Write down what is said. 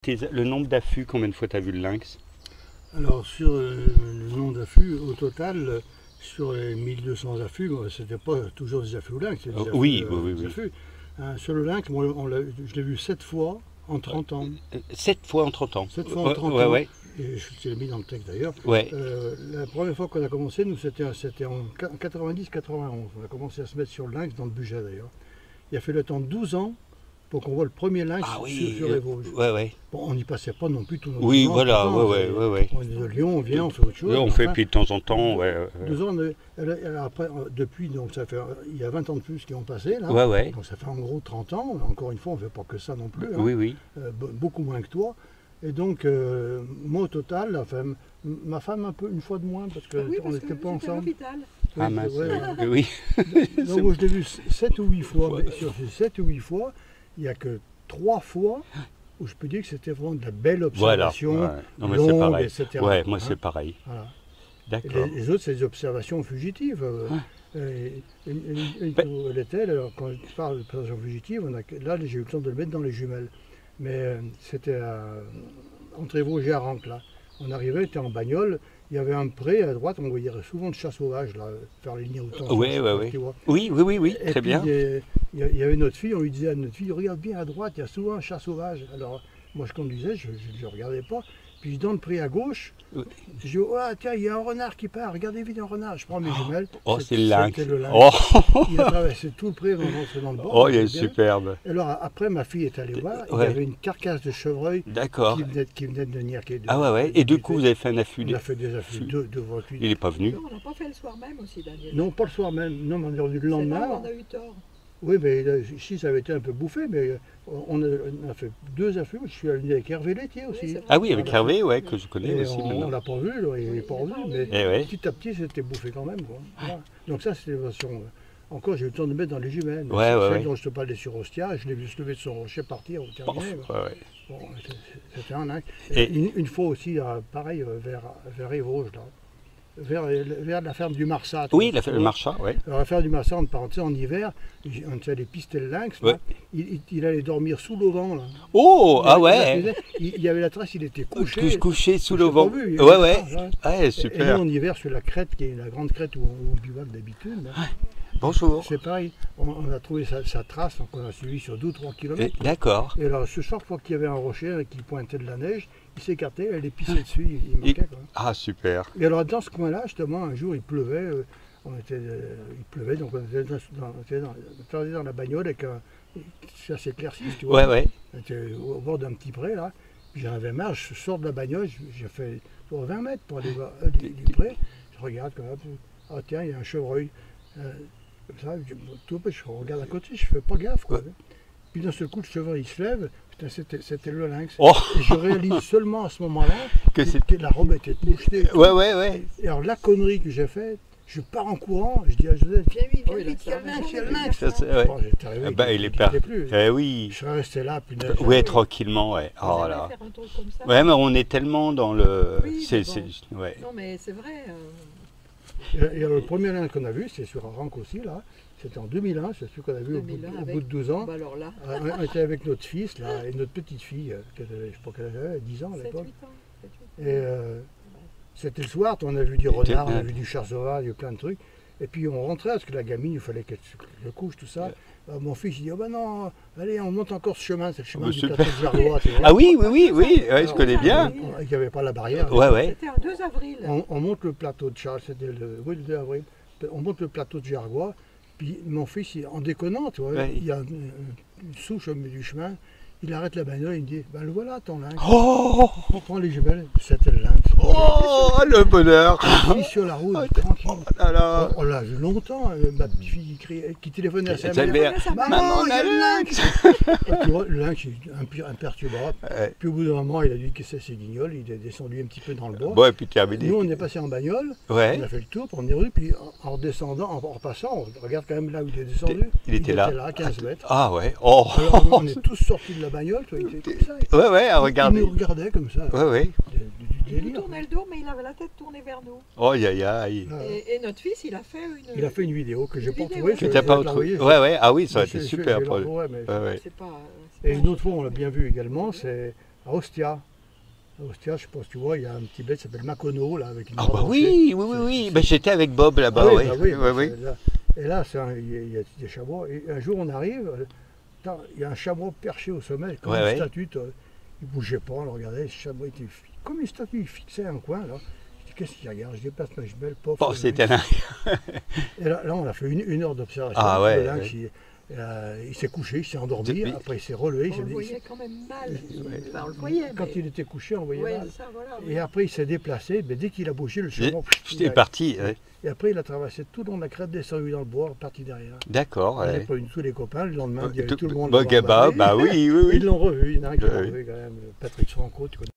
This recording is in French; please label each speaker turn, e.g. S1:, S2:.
S1: Le nombre d'affûts, combien de fois tu as vu le lynx?
S2: Alors sur le nombre d'affûts, au total, sur les 1200 affûts, c'était pas toujours des affûts au lynx, c'était des affûts,
S1: Oui,
S2: des affûts. Sur le lynx, moi, je l'ai vu 7 fois en 30 ans.
S1: 7 fois en 30 ans.
S2: 7 fois en 30
S1: ouais,
S2: ans.
S1: ouais.
S2: Et je l'ai mis dans le texte d'ailleurs.
S1: Ouais.
S2: La première fois qu'on a commencé, nous, c'était en 90-91. On a commencé à se mettre sur le lynx dans le budget d'ailleurs. Il a fait le temps de 12 ans pour qu'on voit le premier lynx sur les Vosges.
S1: Ouais, ouais.
S2: Bon, on n'y passait pas non plus tout notre
S1: Oui,
S2: temps.
S1: voilà,
S2: On est de Lyon, on vient, on fait autre chose.
S1: Ouais, on fait, puis de temps en temps, ouais.
S2: 2 ans, après, depuis, donc ça fait, il y a 20 ans de plus qui ont passé, là.
S1: Ouais, ouais.
S2: Donc ça fait en gros 30 ans. Encore une fois, on ne fait pas que ça non plus. Hein.
S1: Oui, oui.
S2: Beaucoup moins que toi. Et donc, moi au total, enfin, ma femme un peu, une fois de moins, parce qu'on n'était pas ensemble.
S1: Ah mince, oui.
S2: Donc moi je l'ai vu 7 ou 8 fois, mais sur ces 7 ou 8 fois, il n'y a que 3 fois où je peux dire que c'était vraiment de la belle observation,
S1: voilà. Ouais. Non, mais
S2: longue,
S1: pareil.
S2: etc.
S1: Ouais, moi c'est pareil.
S2: Voilà.
S1: D'accord.
S2: Les autres, c'est des observations fugitives. L'été, alors quand je parle d'observation fugitive, là j'ai eu le temps de le mettre dans les jumelles. Mais c'était entre Vosges et Aranques, là. On arrivait, on était en bagnole, il y avait un pré à droite, on voyait souvent de chat sauvage, là, faire les lignes autant.
S1: Oui, oui, très bien.
S2: Il y avait notre fille, on lui disait à notre fille, regarde bien à droite, il y a souvent un chat sauvage. Alors, moi je conduisais, je ne regardais pas. Puis dans le pré à gauche, je dis, oh tiens, il y a un renard qui part, regardez vite un renard. Je prends mes jumelles.
S1: Oh, c'est le lynx.
S2: Oh. Il a traversé tout le pré, on rentrait dans le bord.
S1: Oh, il est superbe.
S2: Alors après, ma fille est allée voir, il y avait une carcasse de chevreuil qui venait de niaquer.
S1: Ah ouais. Et du coup, vous avez fait un affût?
S2: On a fait des affûts, deux fois.
S1: Il n'est pas venu?
S3: Non, on n'a pas fait le soir même aussi, Daniel.
S2: Non, pas le soir même. Non, mais on est revenu le lendemain.
S3: C'est là où on a eu tort.
S2: Oui, mais ici, ça avait été un peu bouffé, mais on a fait 2 affûts. Je suis allé avec Hervé Laitier aussi.
S1: Ah oui, avec Hervé, ouais, que je connais aussi.
S2: On ne l'a pas vu, il n'est pas revenu, mais petit à petit, c'était bouffé quand même. Quoi. Voilà. Donc ça, c'était la version... Encore, j'ai eu le temps de mettre dans les jumelles. Celle dont je te parlais sur Ostia, je l'ai vu se lever de son rocher, partir, terminer. Bon, c'était un lynx. Une fois aussi, pareil, vers Évosges, là. Vers la ferme du Marsat.
S1: Oui, la ferme du Marsat, oui.
S2: Alors, la ferme du Marsat, on parenthèse, en hiver, on allait pister le lynx, là, il allait dormir sous l'auvent.
S1: Oh, ah ouais.
S2: Il y avait la trace, il était couché.
S1: Couché sous l'auvent. Ouais, super.
S2: Et nous, en hiver, sur la crête, qui est la grande crête où on bivouac d'habitude.
S1: Bonjour.
S2: C'est pareil, on a trouvé sa trace, donc on a suivi sur 2 ou 3 km.
S1: D'accord.
S2: Et alors, chaque fois qu'il y avait un rocher qui pointait de la neige, il s'écartait, elle pissait dessus, il manquait. Quoi.
S1: Ah, super.
S2: Et alors, dans ce coin-là, justement, un jour, il pleuvait, donc on était dans la bagnole avec ça s'éclaircit, tu vois. On était au bord d'un petit pré, là. J'en avais marre, je sors de la bagnole, j'ai fait 20 mètres pour aller voir du pré. Je regarde comme ça, ah tiens, il y a un chevreuil. Comme ça, je regarde à côté, je fais pas gaffe. Quoi. Puis d'un seul coup, le chevreuil il se lève, c'était le lynx. Et je réalise seulement à ce moment-là que la robe était mouchetée. Et alors la connerie que j'ai faite, je pars en courant, je dis à Joseph, viens vite, il y a le lynx. Bon, j'étais arrivé,
S1: il est pas. Oui.
S2: Je serais resté là, puis
S1: tranquillement, ouais.
S3: Oh là. Faire un truc comme ça.
S1: Ouais, mais on est tellement dans le.
S3: Non, mais c'est vrai.
S2: Et alors, le premier lynx qu'on a vu, c'est sur Aranques aussi, là. C'était en 2001, c'est celui qu'on a vu au bout de 12 ans.
S3: Bah alors là.
S2: On était avec notre fils, là, et notre petite fille, je ne sais pas quelle avait, 10 ans à l'époque. Et c'était le soir, on a vu du renard, on a vu du chat sauvage, plein de trucs. Et puis on rentrait, parce que la gamine, il fallait qu'elle se couche, tout ça. Mon fils, il dit, oh ben non, allez, on monte encore ce chemin, c'est le chemin du plateau de Jargois.
S1: Ah oui, je connais bien.
S2: Il n'y avait pas la barrière.
S3: C'était en 2 avril.
S2: On monte le plateau de Charles, c'était le 2 avril. On monte le plateau de Jargois, puis mon fils, en déconnant, tu vois, il y a une souche au milieu du chemin, il arrête la bagnole, il me dit, ben le voilà ton lynx. On prend les jumelles, c'était le lynx.
S1: Oh, le bonheur.
S2: Il sur la route, tranquille. On l'a vu longtemps, ma petite fille qui téléphonait à sa mère. Maman, il y a le lynx. Tu vois, le lynx est imperturbable. Puis au bout d'un moment, il a dû casser ses guignols, il est descendu un petit peu dans le bois.
S1: Et puis terminé.
S2: Nous, on est passé en bagnole, on a fait le tour pour venir rue, puis en redescendant, en repassant, on regarde quand même là où il est descendu.
S1: Il était là,
S2: à 15 mètres.
S1: Ah ouais. Oh.
S2: Alors, on est tous sortis de la bagnole, il était comme ça.
S1: À regarder.
S2: Il nous regardait comme ça.
S3: Il nous tournait le dos, mais il avait la tête tournée vers nous.
S1: Oh, aïe.
S3: Et notre fils, il a fait
S2: une vidéo que j'ai pas retrouvée.
S1: Que tu n'as pas retrouvée. Ah oui, ça aurait été super.
S2: Et une autre fois, on l'a bien vu également, c'est à Ostia. À Ostia, je sais pas si tu vois, il y a un petit bled qui s'appelle Macono, là, avec une
S1: Ah
S2: barre
S1: bah
S2: rochée.
S1: oui. Ben, j'étais avec Bob là-bas,
S2: Ah
S1: oui.
S2: bah oui,
S1: Ouais, ouais.
S2: là. Et là, il y a des chamois. Et un jour, on arrive, il y a un chamois perché au sommet, comme une statue. Il ne bougeait pas, on le regardait. Ce chamois était comme une statue, il fixait un coin. Là. Je dis, qu'est-ce qu'il regarde? Je déplace ma jumelle, pof.
S1: Oh, c'était là.
S2: Et là, on a fait une heure d'observation.
S1: Ah ouais.
S2: Le lynx, il s'est couché, il s'est endormi, après il s'est relevé.
S3: On le voyait quand même mal. Enfin, on le voyait.
S2: Quand il était couché, on voyait mal.
S3: Ça, voilà,
S2: Et après il s'est déplacé, mais dès qu'il a bougé, le chamois...
S1: C'était parti. Ouais.
S2: Et après il a traversé tout le long de la crête, descendu dans le bois, reparti derrière.
S1: D'accord.
S2: On a
S1: Ouais.
S2: prévenu tous les copains, le lendemain, il y avait tout le monde.
S1: Bah oui.
S2: Ils l'ont revu, il y en a un qui l'a revu quand même, Patrick Franco, tu connais.